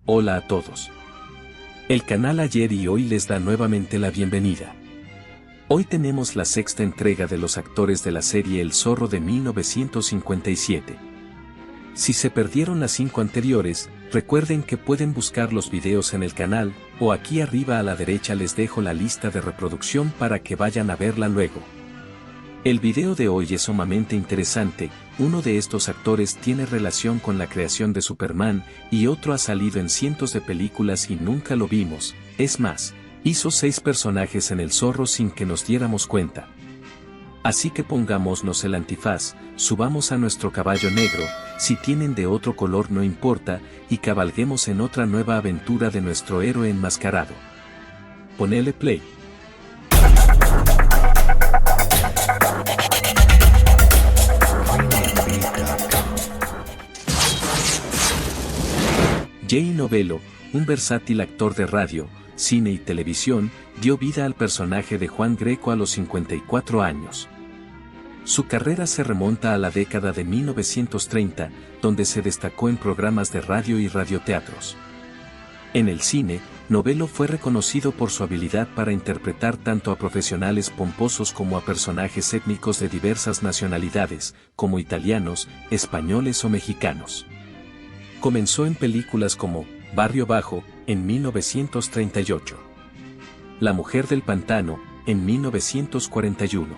Hola a todos. El canal Ayer y Hoy les da nuevamente la bienvenida. Hoy tenemos la sexta entrega de los actores de la serie El Zorro de 1957. Si se perdieron las 5 anteriores, recuerden que pueden buscar los videos en el canal, o aquí arriba a la derecha les dejo la lista de reproducción para que vayan a verla luego. El video de hoy es sumamente interesante. Uno de estos actores tiene relación con la creación de Superman y otro ha salido en cientos de películas y nunca lo vimos. Es más, hizo 6 personajes en El Zorro sin que nos diéramos cuenta. Así que pongámonos el antifaz, subamos a nuestro caballo negro, si tienen de otro color no importa, y cabalguemos en otra nueva aventura de nuestro héroe enmascarado. Ponele play. Jay Novello, un versátil actor de radio, cine y televisión, dio vida al personaje de Juan Greco a los 54 años. Su carrera se remonta a la década de 1930, donde se destacó en programas de radio y radioteatros. En el cine, Novello fue reconocido por su habilidad para interpretar tanto a profesionales pomposos como a personajes étnicos de diversas nacionalidades, como italianos, españoles o mexicanos. Comenzó en películas como Barrio Bajo, en 1938. La Mujer del Pantano, en 1941.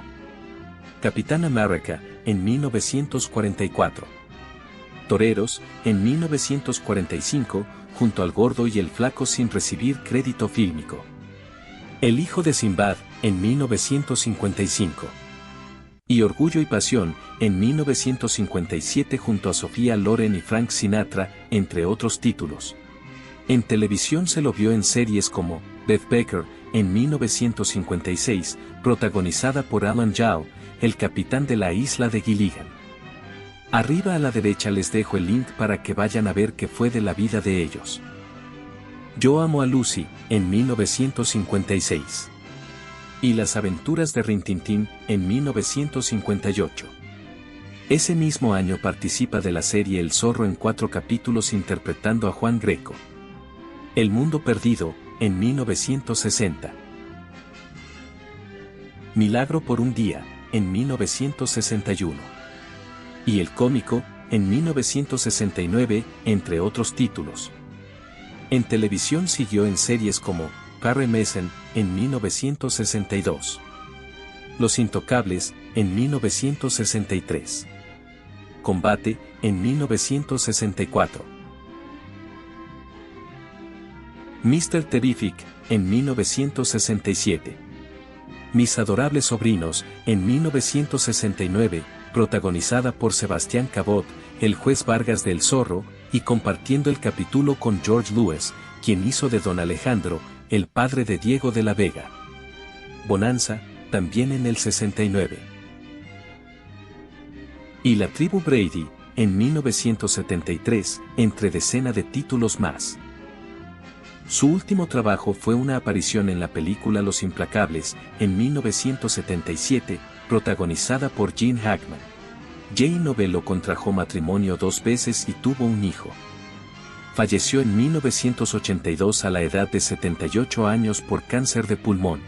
Capitán América, en 1944. Toreros, en 1945, junto al Gordo y el Flaco sin recibir crédito fílmico. El Hijo de Sinbad, en 1955. Y Orgullo y Pasión, en 1957 junto a Sofía Loren y Frank Sinatra, entre otros títulos. En televisión se lo vio en series como Beth Baker, en 1956, protagonizada por Alan Yao, el capitán de la isla de Gilligan. Arriba a la derecha les dejo el link para que vayan a ver qué fue de la vida de ellos. Yo amo a Lucy, en 1956. Y Las aventuras de Rin Tin Tin, en 1958. Ese mismo año participa de la serie El Zorro en 4 capítulos interpretando a Juan Greco. El Mundo Perdido, en 1960. Milagro por un día, en 1961. Y El Cómico, en 1969, entre otros títulos. En televisión siguió en series como Carrie Mason, en 1962. Los Intocables, en 1963. Combate, en 1964. Mr. Terrific, en 1967. Mis adorables sobrinos, en 1969, protagonizada por Sebastián Cabot, el juez Vargas del Zorro, y compartiendo el capítulo con George Lewis, quien hizo de Don Alejandro, el padre de Diego de la Vega. Bonanza, también en el 69. Y La Tribu Brady, en 1973, entre decena de títulos más. Su último trabajo fue una aparición en la película Los Implacables, en 1977, protagonizada por Gene Hackman. Jay Novello contrajo matrimonio 2 veces y tuvo un hijo. Falleció en 1982 a la edad de 78 años por cáncer de pulmón.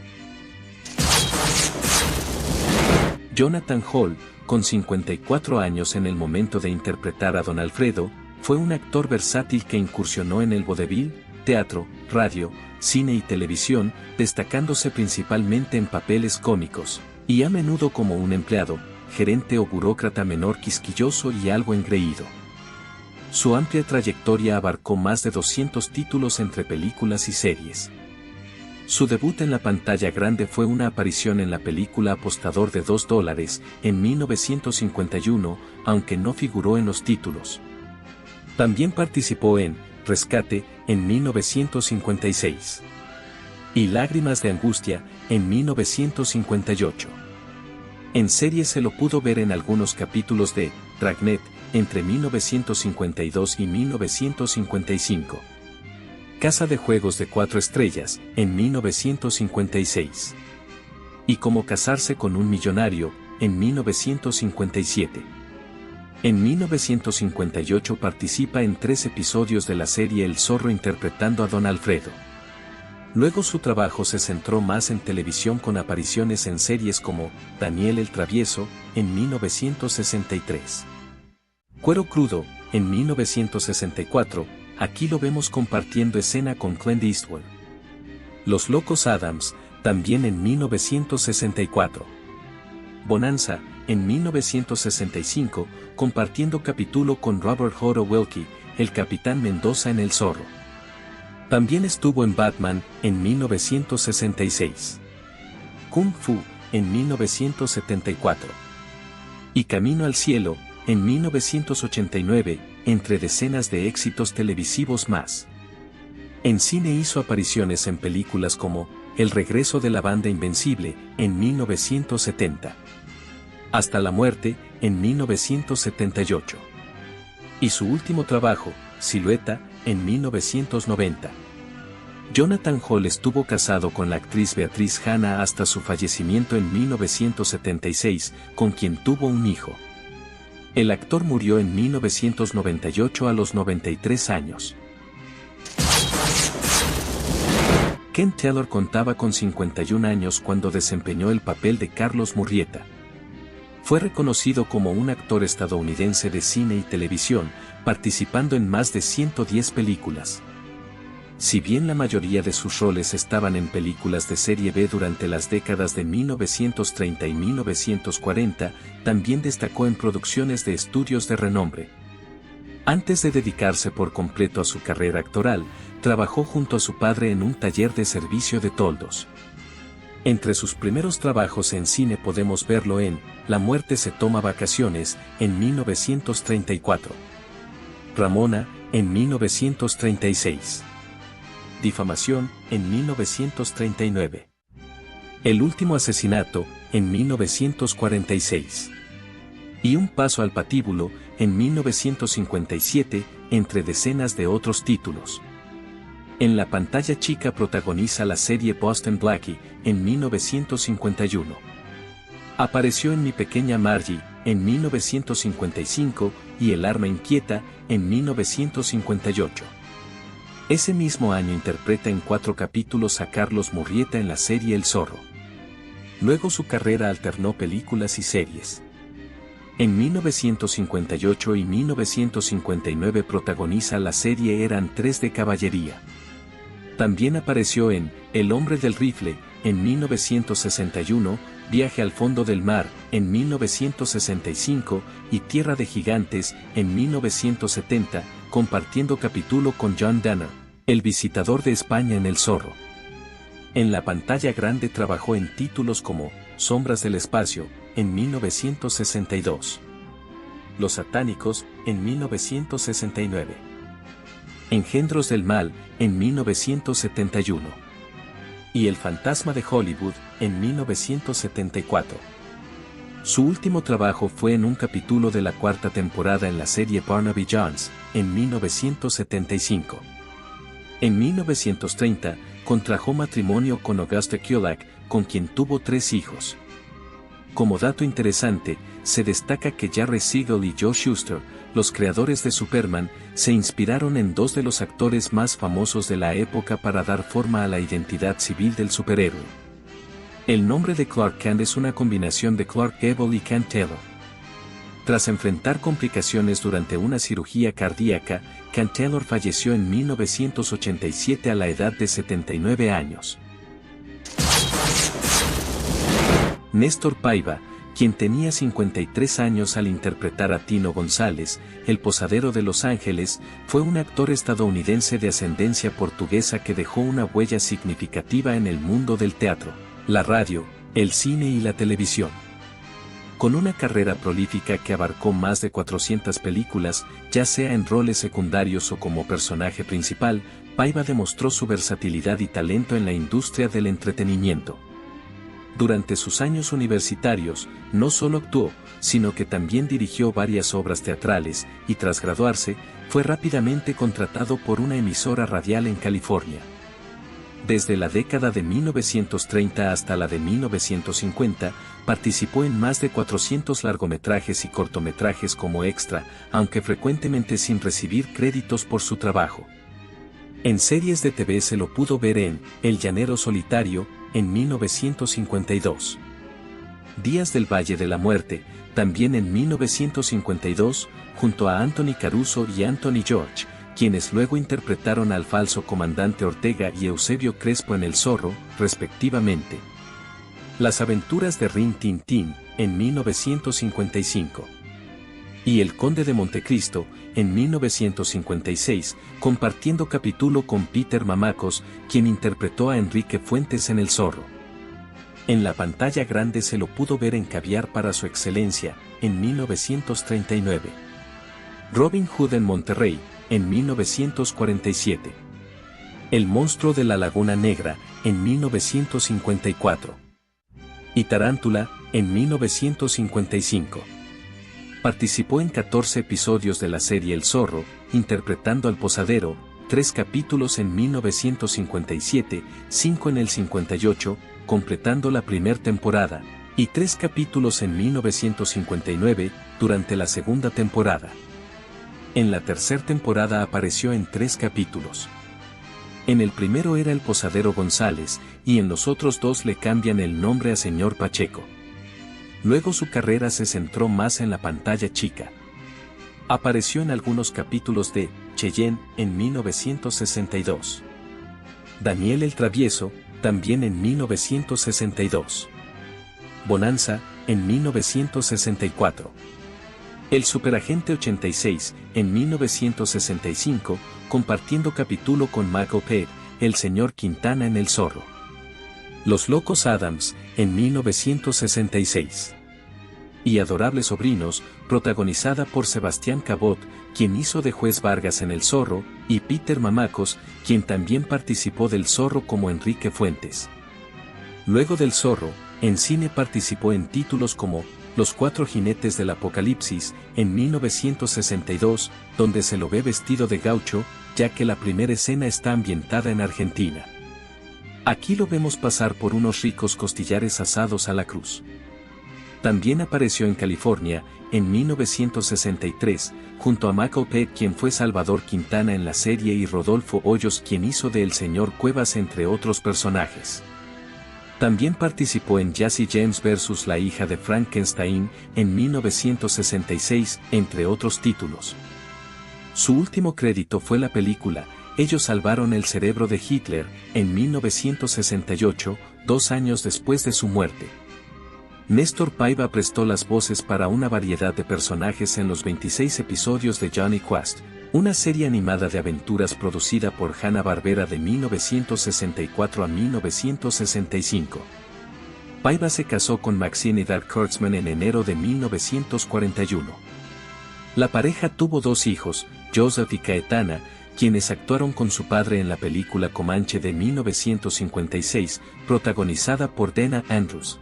Jonathan Hall, con 54 años en el momento de interpretar a Don Alfredo, fue un actor versátil que incursionó en el vodevil, teatro, radio, cine y televisión, destacándose principalmente en papeles cómicos, y a menudo como un empleado, gerente o burócrata menor quisquilloso y algo engreído. Su amplia trayectoria abarcó más de 200 títulos entre películas y series. Su debut en la pantalla grande fue una aparición en la película Apostador de $2, en 1951, aunque no figuró en los títulos. También participó en Rescate, en 1956. Y Lágrimas de Angustia, en 1958. En series se lo pudo ver en algunos capítulos de Dragnet, entre 1952 y 1955. Casa de Juegos de 4 estrellas, en 1956. Y Cómo casarse con un millonario, en 1957. En 1958 participa en 3 episodios de la serie El Zorro interpretando a Don Alfredo. Luego su trabajo se centró más en televisión con apariciones en series como Daniel el Travieso, en 1963. Cuero Crudo, en 1964, aquí lo vemos compartiendo escena con Clint Eastwood. Los Locos Adams, también en 1964. Bonanza, en 1965, compartiendo capítulo con Robert Hood Wilkie, el Capitán Mendoza en El Zorro. También estuvo en Batman, en 1966. Kung Fu, en 1974. Y Camino al Cielo, en 1989, entre decenas de éxitos televisivos más. En cine hizo apariciones en películas como El regreso de la banda Invencible, en 1970. Hasta la muerte, en 1978. Y su último trabajo, Silueta, en 1990. Jonathan Hall estuvo casado con la actriz Beatriz Hanna hasta su fallecimiento en 1976, con quien tuvo un hijo. El actor murió en 1998 a los 93 años. Ken Taylor contaba con 51 años cuando desempeñó el papel de Carlos Murrieta. Fue reconocido como un actor estadounidense de cine y televisión, participando en más de 110 películas. Si bien la mayoría de sus roles estaban en películas de serie B durante las décadas de 1930 y 1940, también destacó en producciones de estudios de renombre. Antes de dedicarse por completo a su carrera actoral, trabajó junto a su padre en un taller de servicio de toldos. Entre sus primeros trabajos en cine podemos verlo en La muerte se toma vacaciones, en 1934. Ramona, en 1936. Difamación, en 1939. El último asesinato, en 1946. Y Un paso al patíbulo, en 1957, entre decenas de otros títulos. En la pantalla chica protagoniza la serie Boston Blackie, en 1951. Apareció en Mi pequeña Margie, en 1955, y El arma inquieta, en 1958. Ese mismo año interpreta en 4 capítulos a Carlos Murrieta en la serie El Zorro. Luego su carrera alternó películas y series. En 1958 y 1959 protagoniza la serie Eran 3 de caballería. También apareció en El hombre del rifle, en 1961, Viaje al fondo del mar, en 1965, y Tierra de gigantes, en 1970, compartiendo capítulo con John Danner, el visitador de España en El Zorro. En la pantalla grande trabajó en títulos como Sombras del espacio, en 1962. Los satánicos, en 1969. Engendros del mal, en 1971. Y El fantasma de Hollywood, en 1974. Su último trabajo fue en un capítulo de la 4ª temporada en la serie Barnaby Jones, en 1975. En 1930, contrajo matrimonio con Augusta Kullak, con quien tuvo 3 hijos. Como dato interesante, se destaca que Jerry Siegel y Joe Shuster, los creadores de Superman, se inspiraron en 2 de los actores más famosos de la época para dar forma a la identidad civil del superhéroe. El nombre de Clark Kent es una combinación de Clark Gable y Kent Taylor. Tras enfrentar complicaciones durante una cirugía cardíaca, Kent Taylor falleció en 1987 a la edad de 79 años. Néstor Paiva, quien tenía 53 años al interpretar a Tino González, el posadero de Los Ángeles, fue un actor estadounidense de ascendencia portuguesa que dejó una huella significativa en el mundo del teatro, la radio, el cine y la televisión. Con una carrera prolífica que abarcó más de 400 películas, ya sea en roles secundarios o como personaje principal, Paiva demostró su versatilidad y talento en la industria del entretenimiento. Durante sus años universitarios, no solo actuó, sino que también dirigió varias obras teatrales, y tras graduarse, fue rápidamente contratado por una emisora radial en California. Desde la década de 1930 hasta la de 1950, participó en más de 400 largometrajes y cortometrajes como extra, aunque frecuentemente sin recibir créditos por su trabajo. En series de TV se lo pudo ver en El Llanero Solitario, en 1952. Días del Valle de la Muerte, también en 1952, junto a Anthony Caruso y Anthony George, quienes luego interpretaron al falso comandante Ortega y Eusebio Crespo en El Zorro, respectivamente. Las aventuras de Rin Tin Tin, en 1955. Y El Conde de Montecristo, en 1956, compartiendo capítulo con Peter Mamacos, quien interpretó a Enrique Fuentes en El Zorro. En la pantalla grande se lo pudo ver en Caviar para su excelencia, en 1939. Robin Hood en Monterrey, en 1947. El monstruo de la Laguna Negra, en 1954. Y Tarántula, en 1955. Participó en 14 episodios de la serie El Zorro, interpretando al posadero, 3 capítulos en 1957, 5 en el 58, completando la primera temporada, y 3 capítulos en 1959, durante la segunda temporada. En la tercera temporada apareció en 3 capítulos. En el primero era el posadero González, y en los otros 2 le cambian el nombre a Señor Pacheco. Luego su carrera se centró más en la pantalla chica. Apareció en algunos capítulos de Cheyenne, en 1962. Daniel el Travieso, también en 1962. Bonanza, en 1964. El Superagente 86, en 1965, compartiendo capítulo con Michael Pate, el señor Quintana en El Zorro. Los Locos Adams, en 1966. Y Adorables Sobrinos, protagonizada por Sebastián Cabot, quien hizo de Juez Vargas en El Zorro, y Peter Mamacos, quien también participó del Zorro como Enrique Fuentes. Luego del Zorro, en cine participó en títulos como Los Cuatro Jinetes del Apocalipsis, en 1962, donde se lo ve vestido de gaucho, ya que la primera escena está ambientada en Argentina. Aquí lo vemos pasar por unos ricos costillares asados a la cruz. También apareció en California, en 1963, junto a Michael Pate, quien fue Salvador Quintana en la serie, y Rodolfo Hoyos, quien hizo de El Señor Cuevas, entre otros personajes. También participó en Jazzy James vs. La hija de Frankenstein, en 1966, entre otros títulos. Su último crédito fue la película Ellos salvaron el cerebro de Hitler, en 1968, 2 años después de su muerte. Néstor Paiva prestó las voces para una variedad de personajes en los 26 episodios de Johnny Quest, una serie animada de aventuras producida por Hanna-Barbera de 1964 a 1965. Paiva se casó con Maxine Dark Kurtzman en enero de 1941. La pareja tuvo 2 hijos, Joseph y Caetana, quienes actuaron con su padre en la película Comanche de 1956, protagonizada por Dana Andrews.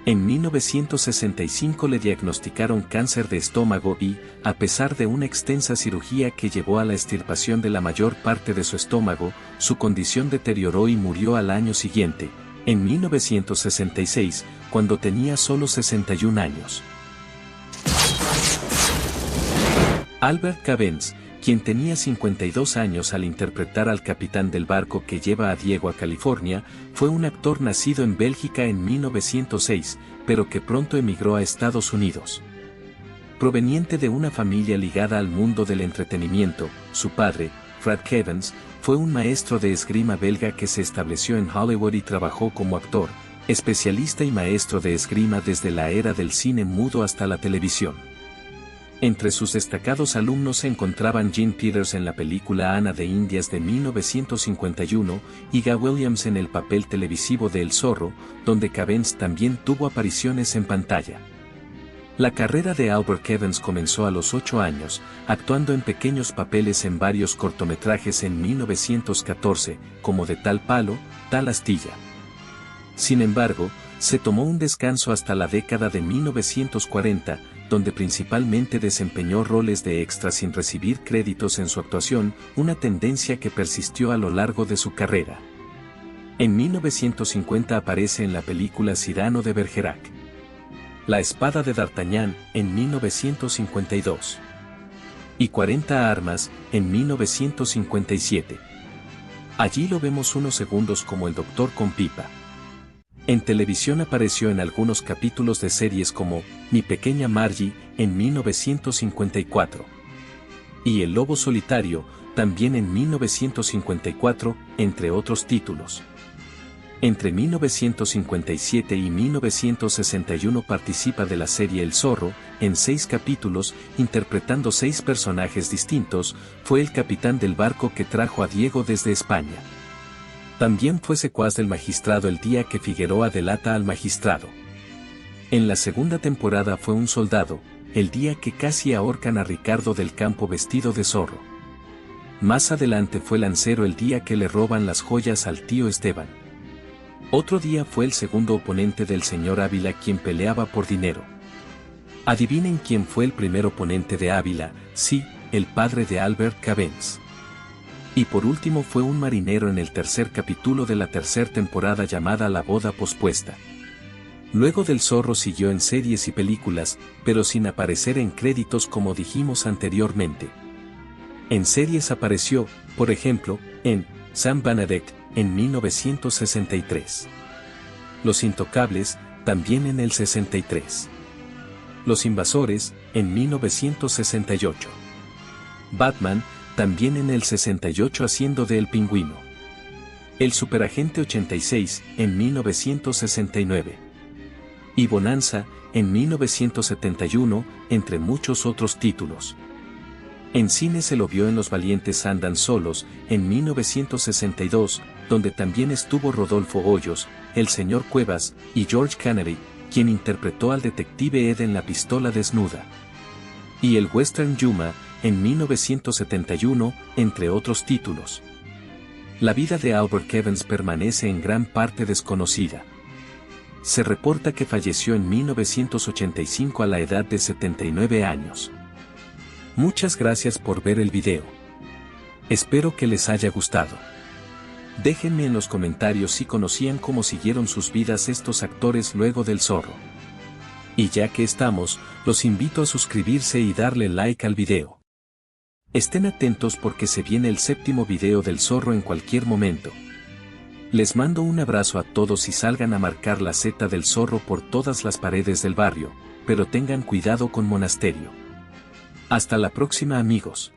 En 1965 le diagnosticaron cáncer de estómago y, a pesar de una extensa cirugía que llevó a la extirpación de la mayor parte de su estómago, su condición deterioró y murió al año siguiente, en 1966, cuando tenía solo 61 años. Albert Cavens, quien tenía 52 años al interpretar al capitán del barco que lleva a Diego a California, fue un actor nacido en Bélgica en 1906, pero que pronto emigró a Estados Unidos. Proveniente de una familia ligada al mundo del entretenimiento, su padre, Fred Cavens, fue un maestro de esgrima belga que se estableció en Hollywood y trabajó como actor, especialista y maestro de esgrima desde la era del cine mudo hasta la televisión. Entre sus destacados alumnos se encontraban Gene Peters en la película Ana de Indias de 1951, y Guy Williams en el papel televisivo de El Zorro, donde Cavens también tuvo apariciones en pantalla. La carrera de Albert Cavens comenzó a los 8 años, actuando en pequeños papeles en varios cortometrajes en 1914, como De tal palo, tal astilla. Sin embargo, se tomó un descanso hasta la década de 1940, donde principalmente desempeñó roles de extra sin recibir créditos en su actuación, una tendencia que persistió a lo largo de su carrera. En 1950 aparece en la película Cyrano de Bergerac. La espada de D'Artagnan, en 1952. Y 40 armas, en 1957. Allí lo vemos unos segundos como el Doctor con pipa. En televisión apareció en algunos capítulos de series como Mi pequeña Margie, en 1954. Y El lobo solitario, también en 1954, entre otros títulos. Entre 1957 y 1961 participa de la serie El Zorro, en 6 capítulos, interpretando 6 personajes distintos, fue el capitán del barco que trajo a Diego desde España. También fue secuaz del magistrado el día que Figueroa delata al magistrado. En la segunda temporada fue un soldado, el día que casi ahorcan a Ricardo del Campo vestido de zorro. Más adelante fue lancero el día que le roban las joyas al tío Esteban. Otro día fue el segundo oponente del señor Ávila quien peleaba por dinero. Adivinen quién fue el primer oponente de Ávila, sí, el padre de Albert Cavens. Y por último fue un marinero en el tercer capítulo de la tercera temporada llamada La boda pospuesta. Luego del Zorro siguió en series y películas, pero sin aparecer en créditos como dijimos anteriormente. En series apareció, por ejemplo, en Sam Benedect, en 1963. Los Intocables, también en el 63. Los Invasores, en 1968. Batman, también en el 68 haciendo de El Pingüino. El Superagente 86, en 1969. Y Bonanza, en 1971, entre muchos otros títulos. En cine se lo vio en Los Valientes Andan Solos, en 1962, donde también estuvo Rodolfo Hoyos, el señor Cuevas, y George Canary, quien interpretó al detective Ed en La pistola desnuda. Y el western Yuma, en 1971, entre otros títulos. La vida de Albert Cavens permanece en gran parte desconocida. Se reporta que falleció en 1985 a la edad de 79 años. Muchas gracias por ver el video. Espero que les haya gustado. Déjenme en los comentarios si conocían cómo siguieron sus vidas estos actores luego del Zorro. Y ya que estamos, los invito a suscribirse y darle like al video. Estén atentos porque se viene el 7º video del Zorro en cualquier momento. Les mando un abrazo a todos y salgan a marcar la Z del Zorro por todas las paredes del barrio, pero tengan cuidado con Monasterio. Hasta la próxima amigos.